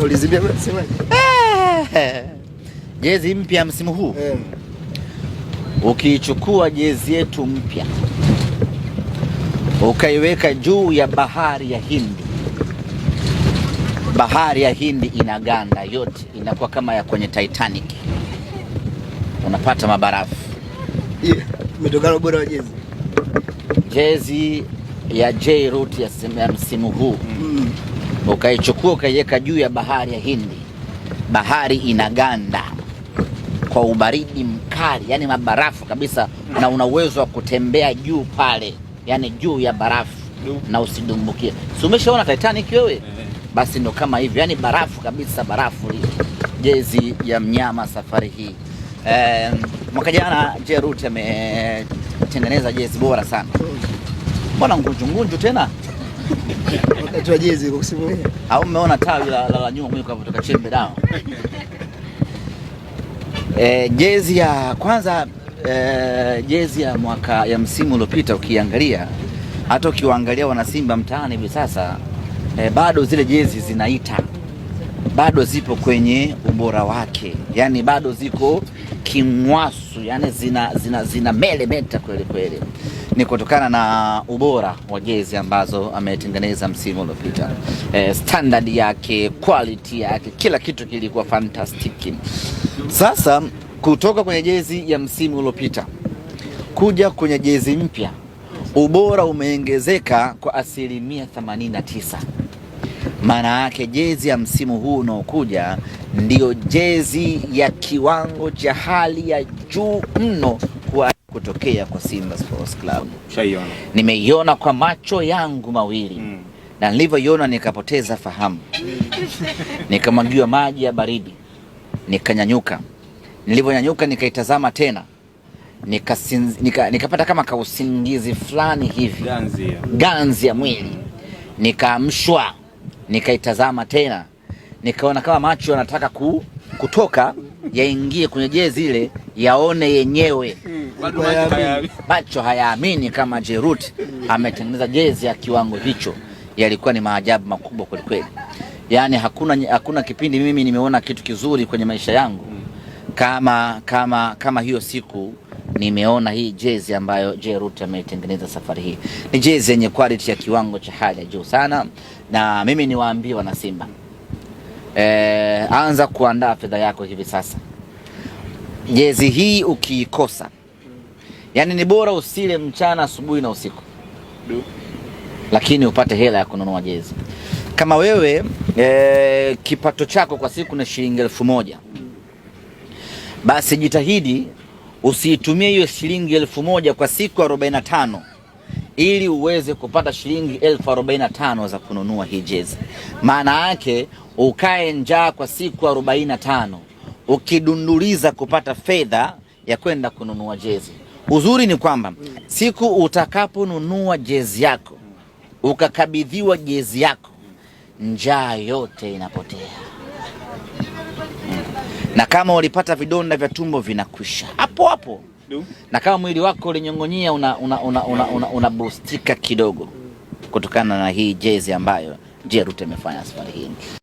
Ulizibia sema jezi mpya msimu huu. Ukiichukua jezi yetu mpya ukaiweka juu ya bahari ya Hindi, bahari ya Hindi inaganda yote, inakuwa kama ya kwenye Titanic, unapata mabarafu. Umetokana ubora wa jezi. Jezi ya J-Root ya msimu huu ukaichukua ukaiweka juu ya bahari ya Hindi, bahari inaganda kwa ubaridi mkali, yani mabarafu kabisa, na una uwezo wa kutembea juu pale, yani juu ya barafu na usidumbukie. Si umeshaona Titanic wewe? Basi ndo kama hivyo, yani barafu kabisa, barafu. Jezi ya mnyama safari hii. Mwaka jana J-Root ametengeneza jezi bora sana. Mbona ngunju tena? Wakati wa jezi kwa kusimulia. Au umeona tawi la nyuma mimi kwa kutoka chembe dawa. Jezi ya kwanza, jezi ya mwaka ya msimu uliopita ukiangalia, hata ukiwaangalia wana Simba mtaani hivi sasa, bado zile jezi zinaita, bado zipo kwenye ubora wake, yani bado ziko kimwasu, yani zina melemeta kweli kweli. Ni kutokana na ubora wa jezi ambazo ametengeneza msimu uliopita. Standard yake, quality yake, kila kitu kilikuwa fantastic. Sasa kutoka kwenye jezi ya msimu uliopita kuja kwenye jezi mpya, ubora umeongezeka kwa 89%. Maana yake jezi ya msimu huu unaokuja ndio jezi ya kiwango cha hali ya juu mno kwa kutokea kwa Simba Sports Club. Nimeiona kwa macho yangu mawili. Na nilivyoiona nikapoteza fahamu. Nikamwagiwa maji ya baridi, nikanyanyuka. Nilivyonyanyuka nikaitazama tena, nikapata kama kausingizi fulani hivi, ganzi ya mwili. Nikaamshwa, nikaitazama tena, nikaona kama macho yanataka kutoka yaingie kwenye jezi ile yaone yenyewe. Macho hayaamini kama J-Root ametengeneza jezi ya kiwango hicho. Yalikuwa ni maajabu makubwa kweli kweli. Yani hakuna kipindi mimi nimeona kitu kizuri kwenye maisha yangu kama hiyo siku nimeona hii jezi ambayo J-Root ametengeneza safari hii. Ni jezi yenye quality ya kiwango cha hali ya juu sana, na mimi niwaambie wana Simba, anza kuandaa fedha yako hivi sasa. Jezi hii ukiikosa, yani ni bora usile mchana, asubuhi na usiku, lakini upate hela ya kununua jezi. Kama wewe kipato chako kwa siku ni shilingi 1000, basi jitahidi usiitumie hiyo shilingi 1000 kwa siku 45 ili uweze kupata shilingi 1045 za kununua hii jezi. Maana yake ukae njaa kwa siku 45 ukidunduliza kupata fedha ya kwenda kununua jezi. Uzuri ni kwamba siku utakaponunua jezi yako, ukakabidhiwa jezi yako, njaa yote inapotea. Na kama ulipata vidonda vya tumbo vinakwisha hapo hapo. Na kama mwili wako ulinyong'onyea una boostika kidogo kutokana na hii jezi ambayo J-Root amefanya safari hii.